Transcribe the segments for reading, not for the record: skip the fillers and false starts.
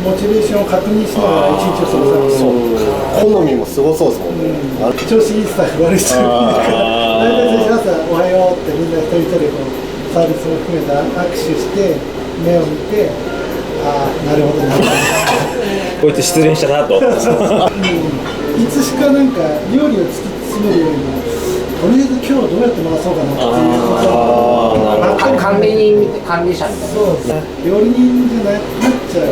モチベーションを確認しながら一日を過ごさないと好みもすごそうですもんね、調子いいスタッフ悪い人いるから大体最初朝おはようってみんな一人一人こうサービスも含めた握手して目を見てああなるほどなるほどこいつ失恋したなといつしかなんか料理を突き詰めるよりもとりあえず今日どうやって回そうかなっていうこと管理人管理者みたいなそう料理人じゃなくなっちゃう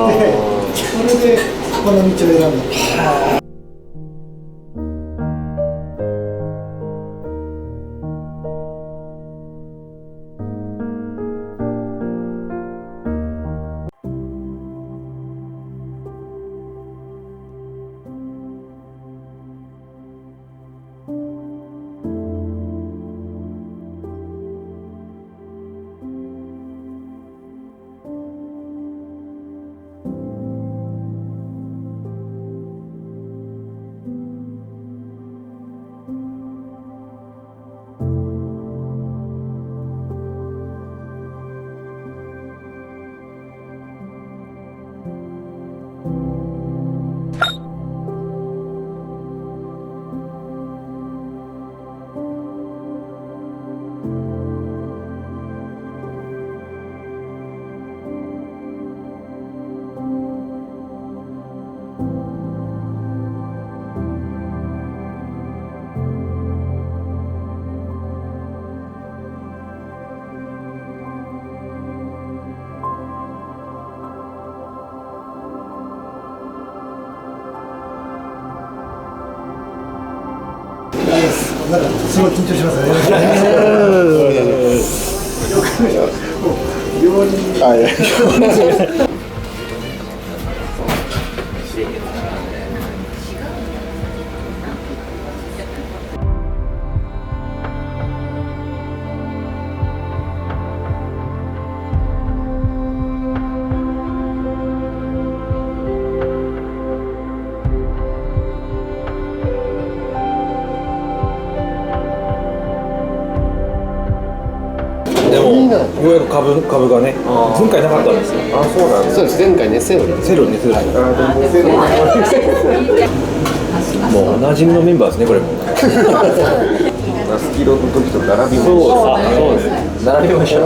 してそれでこの道を選んだ。なんかすごい緊張しますね。料理。でもようやく株がね前回なかったんですよ。あ、そうなんです。そうです。前回ねセロリ。セロリもうおなじみのメンバーですねこれも。ナスキロの時と並びましそうです。並びましょう。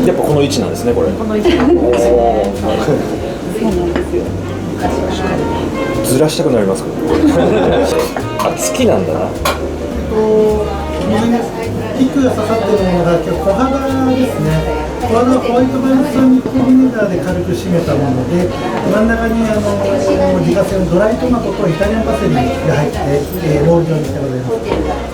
やっぱこの位置なんですねこれ。この位置。そうなんですよ。ずらしたくなりますか。あ、好きなんだな。肉が刺さってるものが今日小肌ですね。小肌はホワイトバルサミックビネガーで軽く締めたもので、真ん中に自家製のドライトマトとイタリアンパセリが入って、ロール状にしてございます。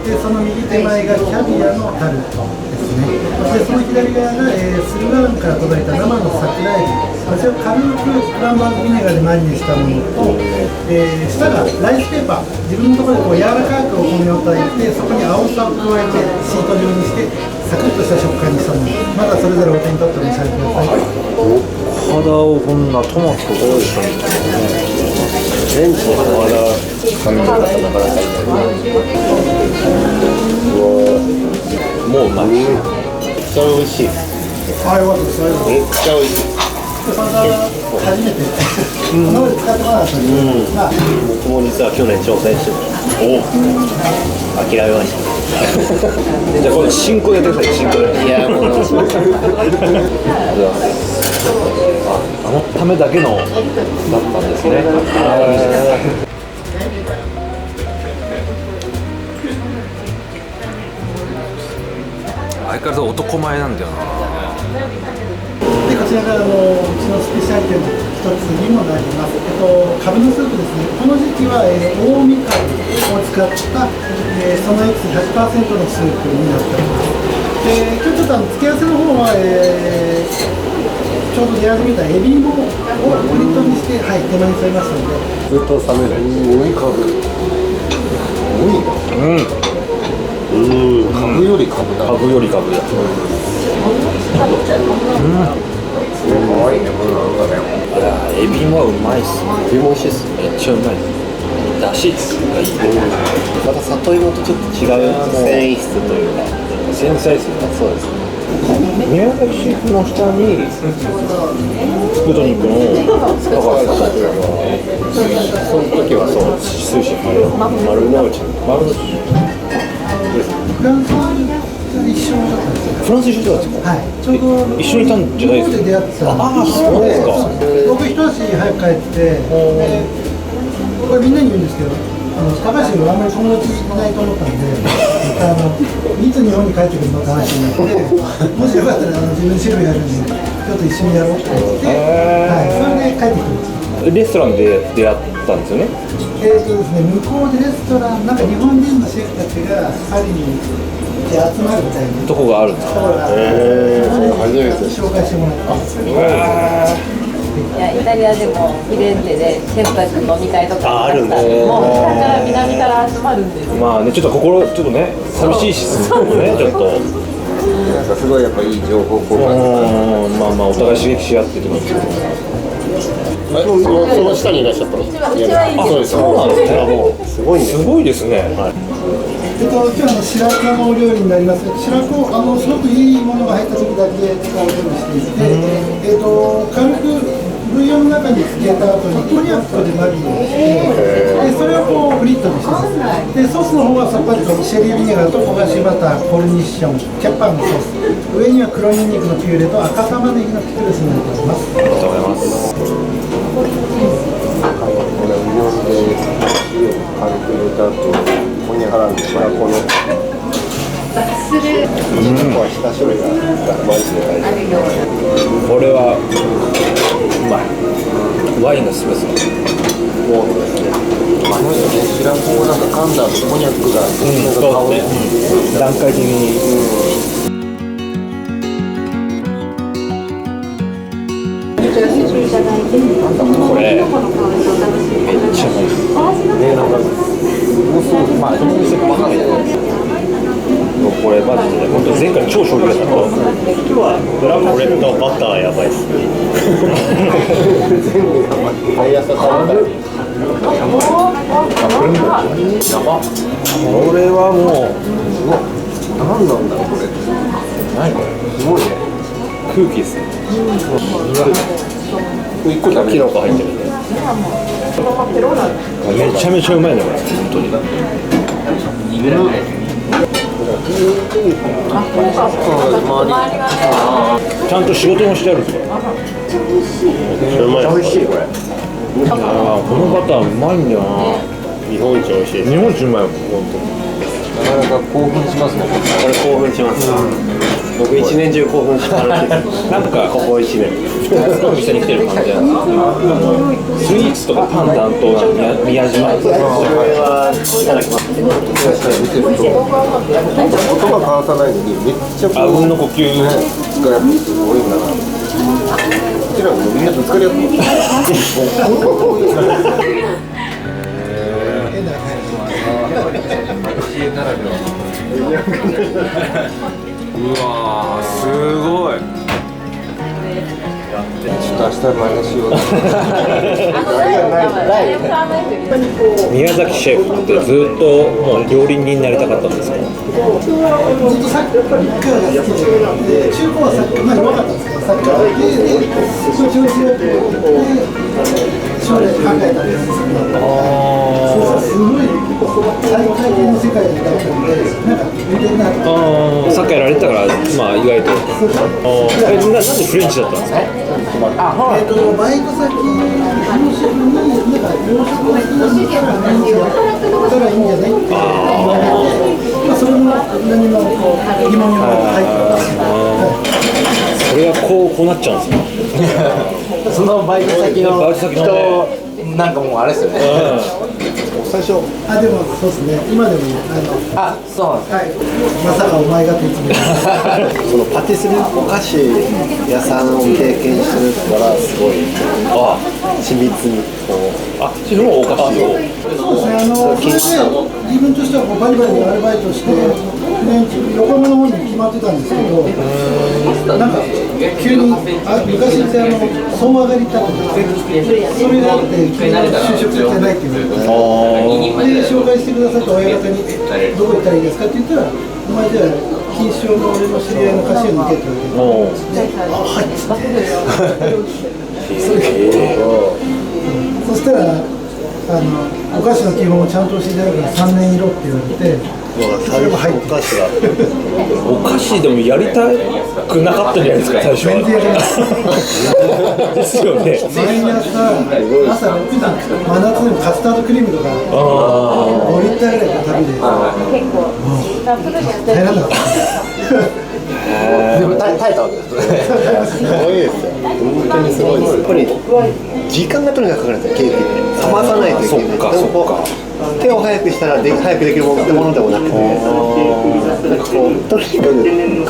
で、その右手前がキャビアのタルトですね。で、その左側が、駿河湾から届いた生の桜エビ。こちらを軽くフランバーグビネガーでマリネしたものと、下がライスペーパー、自分のところでこう柔らかくお米を炊いて、そこに青さを加えてシート状にしてサクッとした食感にしたもの。まだそれぞれお手に取ってお召し上がりください。肌をこんなトマトとどうでしょうね。レンジの小肌髪の方だからもううまい。めっちゃ美味しい。あ、よかったです。めっちゃ美味しい。初めて今まで使ってこなかったんで、僕も実は去年挑戦してました。諦めました。じゃあこれ進行でやってください。進行で。いやもうあのためだけのだったんですね。相変わらず男前なんだよな。でこちらがうちのスペシャリテの一つにもなります。カブのスープですね。この時期は、近江カブを使った、そのエキス 100% のスープになっております。今日ちょっと付け合わせの方は、ちょうど出始めたエビ芋をフリットにして、はい、手前に添えましたので。ずっと冷めない。すごいカブ。カブよりカブだ。カブよりカブだ。すごいね、これなんかね。あら、エビもうまいっすね。エビも美味しいっす。めっちゃうまい。だしがいい。また里芋とちょっと違う繊維質というか。繊細っすね。そうですね。宮崎シェフの下に豚肉の高橋さんというのは、その時はそう寿司丸の内フランス一緒だったんですよ。フランス一緒だったんですか？はい。ちょうど一緒にいたんじゃないですか？出会ったんああ、そうですか。僕一足早く帰ってこれみんなに言うんですけど、高橋があんまり友達いないと思ったんでいつ日本に帰ってくるのって話になってもしよかったら自分シェフやるんでちょっと一緒にやろうって言って、はい、それで帰ってきました。レストランで出会ったんですよね。ですね、向こうでレストランなんか日本人のシェフたちがパリに集まるみたいなとこがあるんですか？初めて紹介してもらったんですけど、いやイタリアでもフィレンツェでシェフたちの飲み会とかあるんだ。もう北から南から集まるんですよ。まあね、ちょっと心ちょっとね寂しいしね、ちょっと。なんかすごいやっぱいい情報交換。まあまあお互い刺激し合ってってことですけど。その下にいらっしゃったの。そうなんですね。もうすごいね。すごいですね。今日白子のお料理になります。白子すごくいいものが入った時だけお料理していて、軽くブイヨンの中につけた後にコニャックでマリネをして、でそれをこうフリットにしてます。でソースの方はさっぱりとシェリービネガーと焦がしバター、コルニッション、キャッパンのソース、上には黒ニンニクのピューレと赤玉ねぎのピクルスになっております。ありがとうございます。これうどんで塩を軽く入れた後、ここに払うんで、これはこのここは下処理がマジで大事。これはうまい。ワインがすごいですね。もうですね、あの人ね、白子をなんか噛んだ後、こんにゃくがそうですね。段階的に。これめっちゃうまい。ね、なんかもうすぐまあお店バカみたいな。これマジで本当に前回超衝撃だった。今日はブラコレットバターやばいっす。全部やばい。毎朝食べたい。やば。これはもう何なんだろうこれ。何これ。すごいね。空気ですね。1個食べキノコ入ってるんで。めちゃめちゃうまいねこれ本当に。ちゃんと仕事もしてあるんですよ。うまい。美味しいこれ。このバターうまいんだよな。日本一美味しいです。日本一うまいよ本当に。なかなか興奮しますね。これ興奮します。僕一年中興奮して楽しいです。なんかここ一年。お店に来てる感じなんですけど、スイーツとかパンダンと宮島。これはいただきます。見てると音が交わさないのにめっちゃあうんの呼吸。がやっぱすごいんだな。うちらもみんなぶつかり合ってうわーすごい。ちょっと明日真似しよう。宮崎シェフってずっともう料理人になりたかったんですか？ずっとサッカーが好きで、中高はサッカー、まあ弱かったんですけど、サッカーで、調子よく将来考えたんですけど、すごい最下級の世界だったので、なんか似てるなと。サッカーやられてたから、まあ意外と。なんでフレンチだったんですか？バイト先のシェフに、なんか洋食が好きなんだったら、何をやったらいいんじゃないって言われて、まあそれも何も疑問にも入ってたんですけど。それがこうなっちゃうんですか？そのバイト先のバイト先の人なんかもうあれですよね。最初でもそうですね、今でもあ、そうなんです。はい、まさかお前がっていつも言うそのパティスリーお菓子屋さんを経験してるからすごい緻密にこうシェフもお菓子を。そうですね、それで自分としてはこうバリバリアルバイトして、横浜の方に決まってたんですけど、なんか急に昔って総上がりだったんですそれがあって急に就職してないっていうで紹介してくださった親方にどこ行ったらいいですかって言ったら、お前じゃあ錦糸町の俺の知り合いの菓子屋に行けって言われて、はいっつってそしたらお菓子の基本をちゃんと教えてやるから3年いろって言われて、最後入ってお菓子がお菓子でもやりたくなかったんじゃないですか、最初は。全然やりますですよね。毎朝6時、真夏でもカスタードクリームとか5リッターぐらい食べて耐えられなかったでも耐えたわけですね。すごいですよ。本当にすごいです。やっぱり時間がとにかくかかるんですよ、ケーキって。冷まさないといけない。そっかでもこう手を早くしたら早くできるものでもなくて、なんかこうとにかく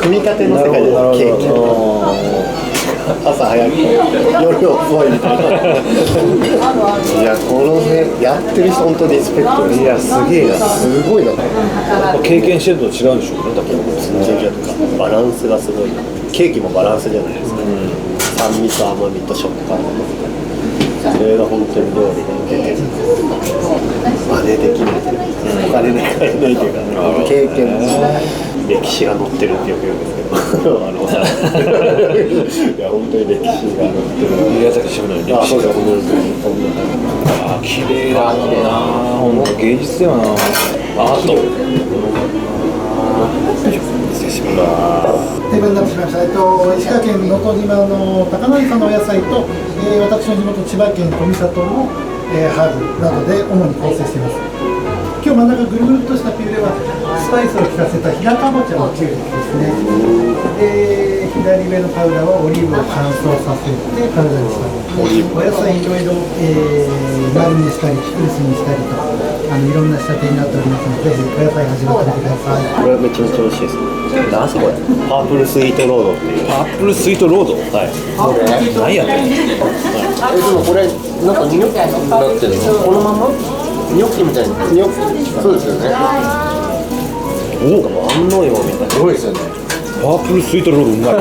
組み立ての世界でケーキ。朝早く夜遅いみたいな。いやこのねやってる人本当にリスペクトです。いやすげえな、すごいな。経験してると違うんでしょうね、だから。全然とかバランスがすごいな。ケーキもバランスじゃないですか、酸味と甘みと食感、それが本当に料理で出てる、真似できない、お金で買えないというか、経験歴史が載ってるってよく言うんですけどいや本当に歴史が載ってる。宮崎シェフの歴史が。あ、そうです、本当にそんな感じ。綺麗だな、ほんと芸術だよな、アート。失礼します。定番になってしまいました。石川県能登島の高成さんのお野菜と、私の地元千葉県富里の、ハーブなどで主に構成しています。今日真ん中ぐるぐるっとしたピューレはスパイスを効かせたひらかぼちゃのピューレですね。で左上のパウダーはオリーブを乾燥させてパウダーにしたお野菜いろいろ、マリネしたりピクルスにしたりといろんな仕立てになっておりますので、ぜひお野菜味わってみてください。これめちゃめちゃ美味しいです。何すこれ？パープルスイートロードっていう。パープルスイートロード。はい。何やってんの？でもこれなんかニョッキになってるのこのままニョッキみたいにそうですよね。お、安納芋みたいな。すごいですよね。パープルスイートロードうまい。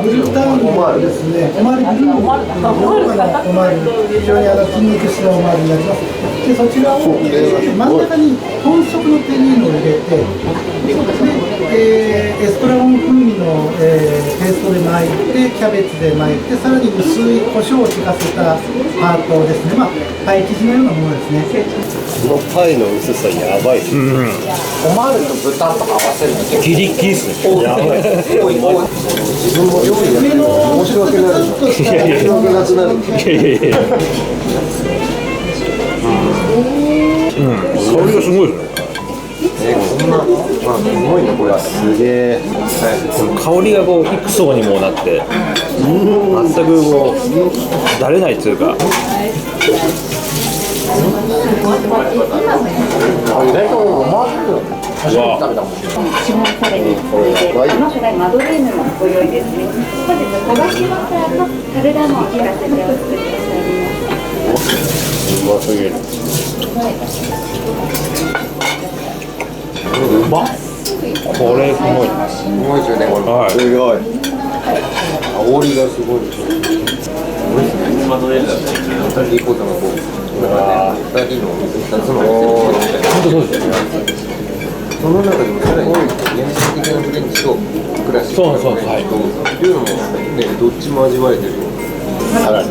ブルタンのですね、オマールブルーのオマール、非常に筋肉質なオマールになります。で、そちらを、真ん中に豚足のテリーヌを入れて、で、エストラゴン風味の、ペーストで巻いて、キャベツで巻いて、さらに薄い胡椒を効かせたパートですね。まあ、パイ生地のようなものですね。このパイの薄さやばいです。オマールと豚とか合わせるの結ギリギリっすね。やばい。構自分も料理やってる申し訳ない。申し訳なくなる。香りがすごいですね。こんな、まあ、すごいね、これ。すげえ。香りがこう幾層にもなって、全くこうだれないというか。意外とオマール初めて食べたもん。注文されて、鎌倉マドレーヌのご用意ですね。本日焦がしバターとカルダモンを効かせてお作りくださいます。うますぎる。うまっ。これすごい。すごいですよね、これ。はい。すごい。香りがすごいですね。マドレーヌだったり、2人こうとのこう、2人の2つのお店みたいな。本当そうですよね。その中でもさらに原始的なフレンチとクラシックなフレンチというのもね、どっちも味わえてる。さらに。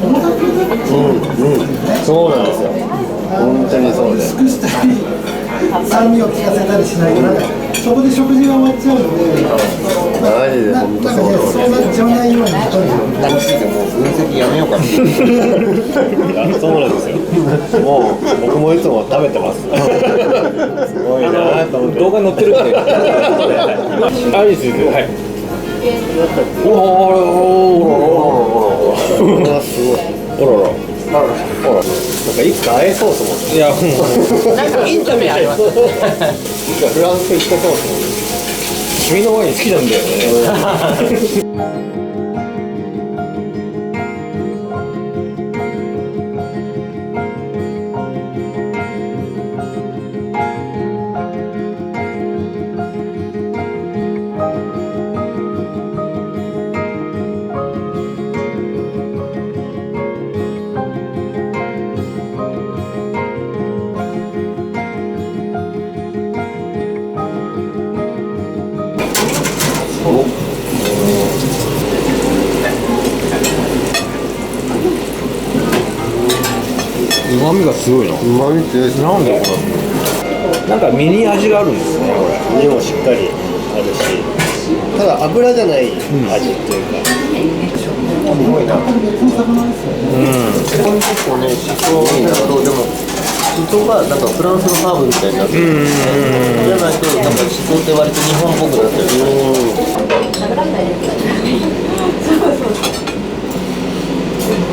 そうなんですよ。本当にそうで。薄くしたり、酸味を効かせたりしないと、なんかそこで食事が終わっちゃうので、マジでなんかね、そうなっちゃわないように一人で。楽しいでもう分析やめようかって。いや、そうなんですよ。もう僕もいつも食べてます。すごいなと思って。動画載ってるって。あ、いいですいいです。はい。おこれはすごい。らら。ほら、なんかいつか会えそうと思って。いや、もうなんかインタビューありますよね。いつかフランス行ってそうと思って。君のワイン好きなんだよね。まみがすごいな。うまみ強いですね。なんでこれなんか身に味があるんですね、これ。身もしっかりあるし、ただ油じゃない味っていうか、すごいな。こ別の魚ですよね。こに結構ね、シソになると、でも、シソがなんかフランスのハーブみたいになってる。じゃないと、なんかシソって割と日本っぽくなってる。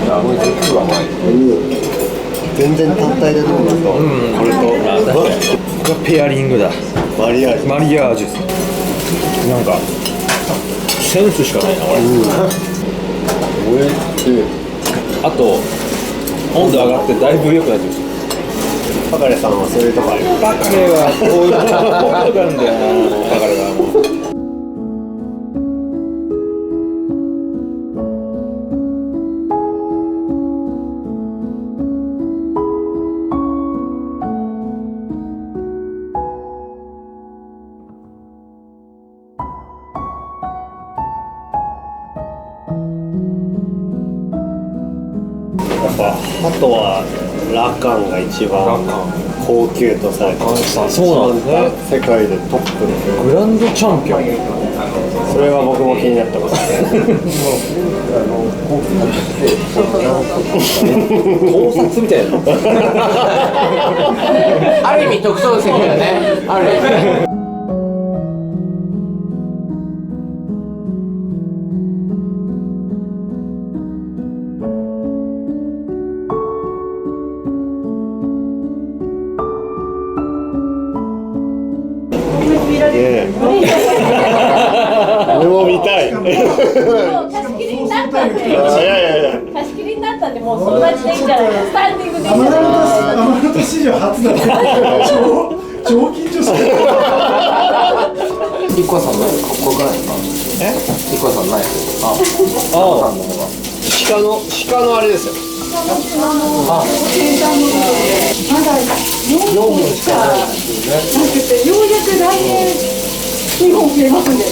あ、これ実は甘い。全然単体で飲むと、これと、これペアリングだ。マリアージュ。マリアージュ。なんかセンスしかないなこれ。おいしい。あと温度上がってだいぶ良くなってるし。パカレさんはそういうとこある。バカレはこういうとこなんだよな。バカレはもう。やっぱハトはラカンが一番高級とされてる。そうなんですね。世界でトップの。グランドチャンピオン。それは僕も気になってます。考察みたいな。ある意味特徴ですけどね。ある意味。俺も見たい。もう貸し切りになったんで、いやいや貸し切りになったんで、もうその場でいいんじゃないですか。スタンディングでいいんじゃないアマルト史上初だね。超緊張してる。リコさんないですか？ここからですか？リコさんないですか？あ、さんの方が。鹿のあれですよ。まだ4本しかなくて、ようやく来年2本切れますんで。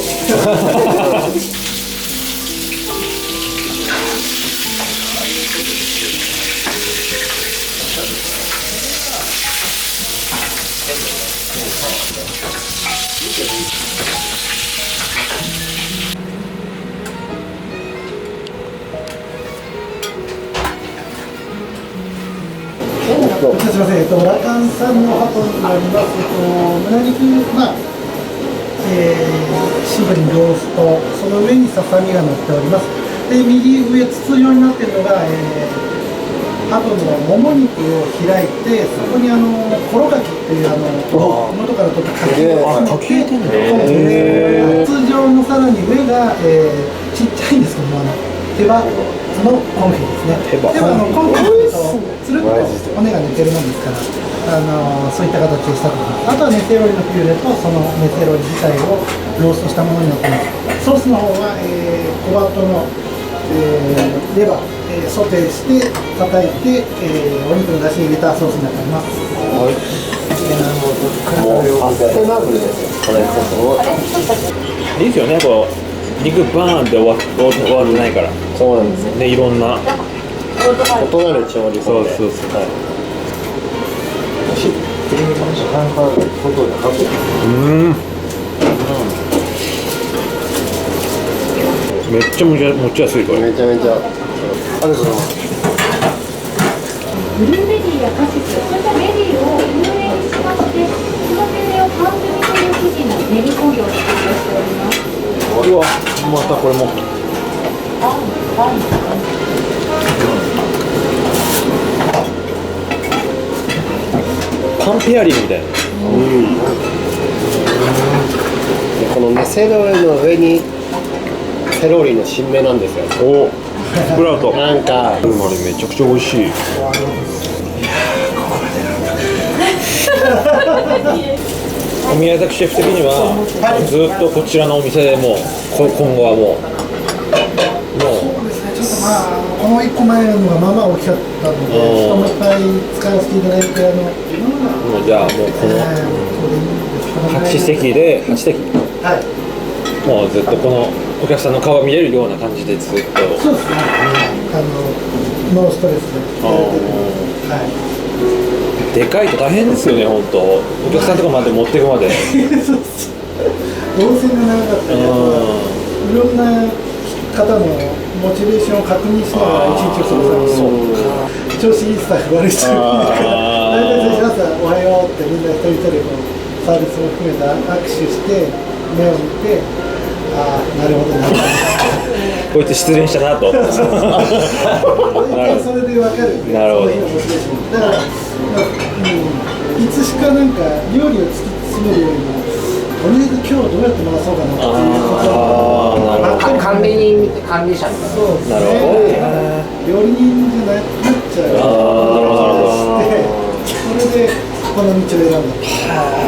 すみません、ラカンさんのハトになります。胸肉、シンプルにロースト、その上にささみが乗っております。で、右上、筒状になっているのが、ハトのもも肉を開いて、そこにコロガキっていう元から取った柿を入れて、筒状のさらに上が、ちっちゃいんですけども、手羽のコンフィですね。手羽のコンフィとつるっと骨が抜けるもんですから、そういった形でしたと思います。あとはメセロリのピューレとそのメセロリ自体をローストしたものになっています。ソースの方は、コバットの、レバー、ソテーして叩いて、お肉の出汁に入れたソースになっております。もうサステナブルですよ。これいいですよね、こう肉バーンって終わってないから。そうなんですよ。ね、いろんな異なる調理法で。そう。はい。めっちゃ持ちやすいこれ。めちゃめちゃ。ありがとうございます。ブルーベリーやカシス、そういったベリーを有名にしまして、そのベリーをパン組みという生地に練り込んでお作りをしております。うわ、またこれも。パンペアリングみたいな。でこのメセロリの上にセロリの新芽なんですよ。お、スプラウト。なんかあれめちゃくちゃ美味しい。宮崎シェフ的には、ずっとこちらのお店でもう今後はもうちょっとこの1個前のがまあまあ大きかったので、ちょっともう一回使わせていただいて、もうじゃあもうこの8席で8席、はい、もうずっとこのお客さんの顔が見れるような感じでずっと。そうですね、ノーストレスで、はい。でかいと大変ですよね、本当。お客さんとかまで持っていくまで。動線が長かったり、いろんな方のモチベーションを確認しながら一日を過ごされて、調子いいスタッフ悪い人が大体最初朝おはようってみんな一人一人こうサービスも含めた握手して目を見て、ああなるほどなるほどこいつ失恋したなと。それで分かるんで、なるほど。だから、いつしかなんか料理を突き詰めるよりもとりあえず今日どうやって回そうかなっていうことを管理人みたいな、管理者みたいな。そうですね。なるほど。料理人じゃなくなっちゃう。なるほどなるほど。それでこの道を選んだ。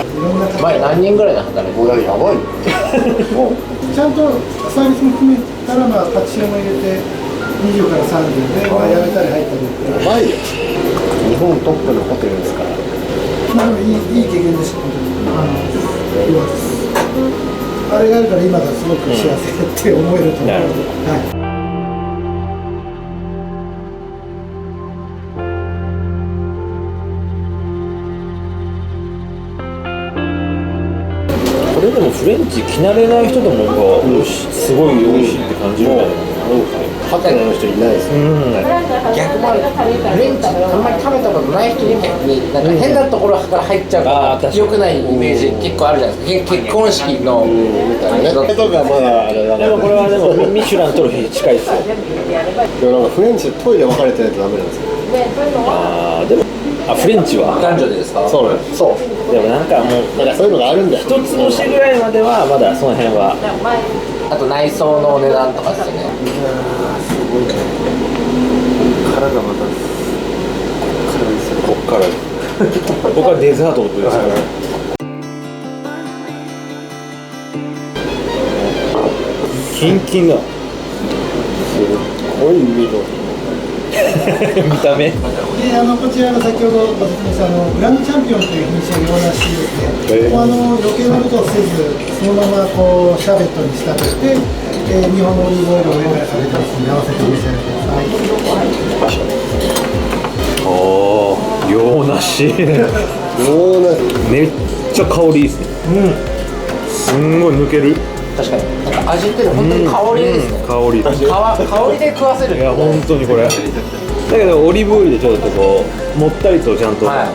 いろんな方前何人ぐらいで働いてる？やばい。ちゃんとサービスも含めたらまあパティシエも入れて20から30で、まあ、辞めたり入ったりって。やばいよ。日本トップのホテルですから。まあでもいい経験でした。本当に。よかったです。あれがあるから今がすごく幸せって思えると思う。なるほど。はい。これでもフレンチ着慣れない人でもなんかすごい美味しいって感じるんだよね。ハテナの人いないですよ。逆もある。フレンチあんまり食べたことない人に逆になんか変なところから入っちゃうから良くないイメージ結構あるじゃないですか。結婚式のみたいなね。とかまだあれだでもこれはでもミシュラン取る日近いですよ。でもなんかフレンチトイレ分かれてないとダメなんですよ。ああでもフレンチは男女でですか？そうなんです。そう。でもなんかもうなんかそういうのがあるんだよ。一つ星ぐらいまではまだその辺は。あと内装の値段とかですよね。体またこっから僕はデザートですよ。キンキンだ。すごい緑。見た目。でこちらが先ほどご説明したグランドチャンピオンという品種の洋梨ですね。もう余計なことをせずそのままこうシャーベットに仕立てて、日本のオリーブオイルを上からかけてますので合わせてお召し上がりください。おお、洋梨。めっちゃ香りいいですね。すんごい抜ける。確かに。なんか味って本当に香りですね。香り。香りで食わせる。いや本当にこれ。だけどオリーブオイルでちょっとこうもったりとちゃんと。はい。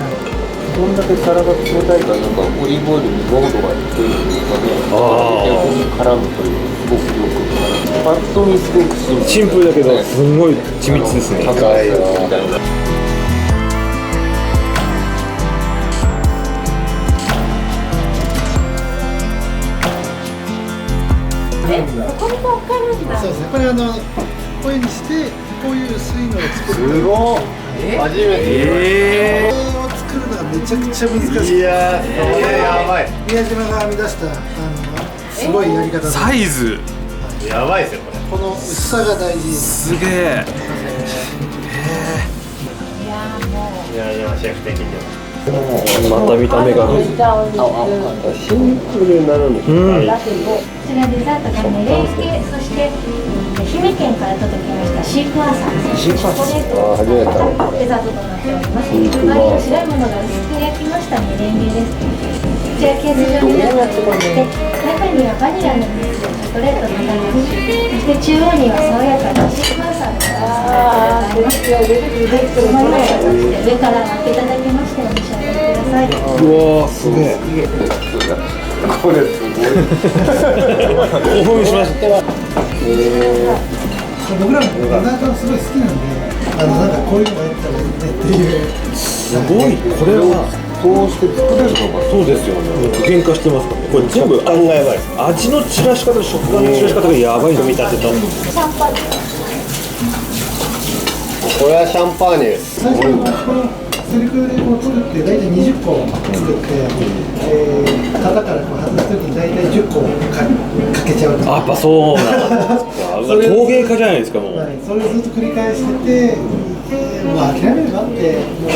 どんだけ皿が冷たいかなんかオリーブオイルに濃度がいってるんですかね。逆に絡むというすごくよく絡む。パッと見すごくシンプルだけどすんごい緻密ですね。高いよみたいな。そうですね。これこういうにしてこういう薄いのを作る。すごい。初めて。これを作るのがめちゃくちゃ難しい。いやー、それやばい。宮島が編み出したすごいやり方です。サイズやばいですよこれ。この薄さが大事。すげえ。いやいやシェフ的には。また見た目が。シンプルなのに。こちらデザートがメレンゲ、そして愛媛県から届きましたシークワーサー、チョコレートを使ったデザートとなっております。周りの白いものが薄く焼きましたメレンゲです。こちらケース状になっておりまして、中にはバニラの蜜やチョコレートのガナッシュ、そして中央には爽やかなシークワーサーがございます。そのような形で上から開けていただきましてお召し上がりください。うわーすげえ。これすごい。興奮しました。僕らもデザートすごい好きなんで、なんかこういうのがやったらいいねっていう。すごい。これはそうして作れるのがそうですよね。具現化してますからね。これ全部案がやばい。味の散らし方、食感の散らし方がやばいの見立てた。これはシャンパーニュです。最初このセルクでこう取るって大体20個作って、型からこう外すときに大体10個かけちゃう。やっぱそうなんですか。陶芸家じゃないですかもう。はい、それをずっと繰り返してて、まあ諦めればってもう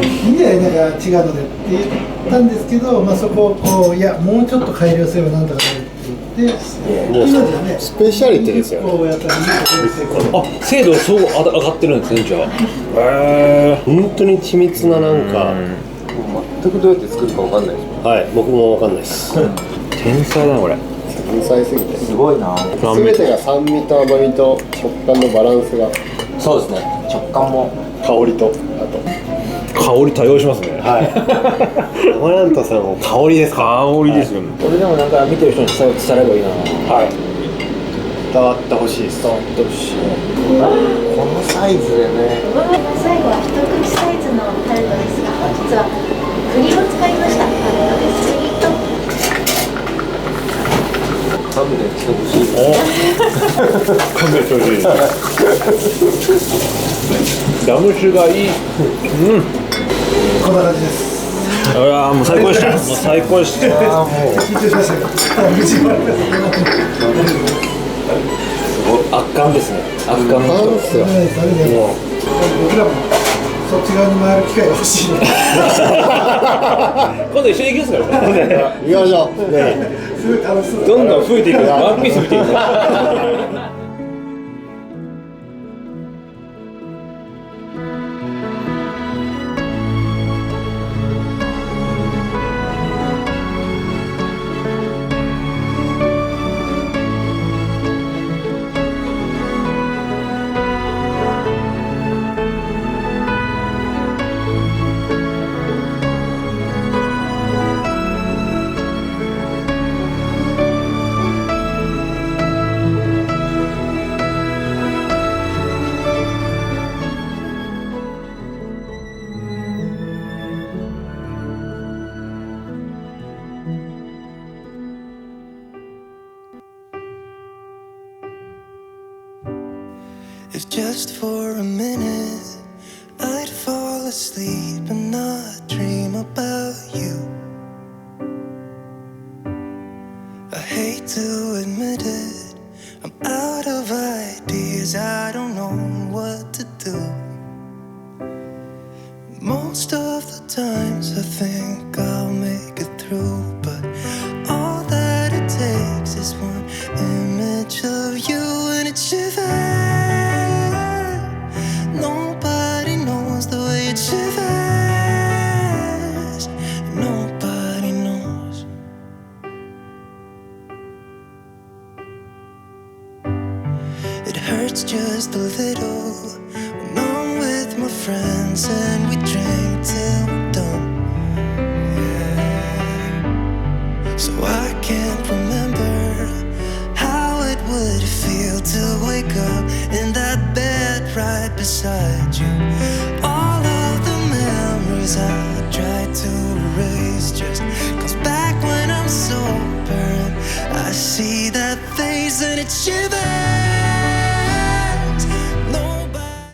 いいんじゃないなんか違うのでって言ったんですけど、まあそこをこういやもうちょっと改良すればなんとかなるって言って、もう今じゃねスペシャリティですよね。こうやったら20個出てこうあ、精度そう上がってるんですねじゃあ。へ本当に緻密ななんか、全くどうやって作るかわかんないでしょ。はい、僕もわかんないです天才だなこれ。天才すぎて。すごいな。全てが酸味と甘みと食感のバランスが、そうですね。食感も香りと、あと香り多用しますね。はいアマランタさんの香りですか。香りですよ。これでもなんか見てる人に伝わればいいな。はい伝わってほしいです。伝わってほしい。このサイズでね。最後は一口サイズのタルトですが、本日は栗を使いましたタルトです。栗と勘弁してほしい。勘弁してほしい。ラム酒がいい。こんな感じです。いやもう最高でした。もう最高でした。緊張しましたけど、藤原が圧巻ですね。圧巻の人ですよ。僕らもそっち側に回る機会が欲しいので今度一緒に行きますからね。行きましょうね。すごい楽しそう。どんどん増えていく。ワンピース増えていく。If just for a minute I'd fall asleep and not dream about you. I hate to admit it, I'm out of ideas, I don't know what to do. Most of the times I think I'll make it through, but all that it takes is one image of you and it shivers. Nobody knows the way it shivers. Nobody knows. It hurts just a little when I'm with my friends and we drink till we're done. Yeah. So I can't remember how it would feel to wake up in that bed right beside you. All of the memories I tried to erase just comes back when I'm sober and I see that face and it shivers.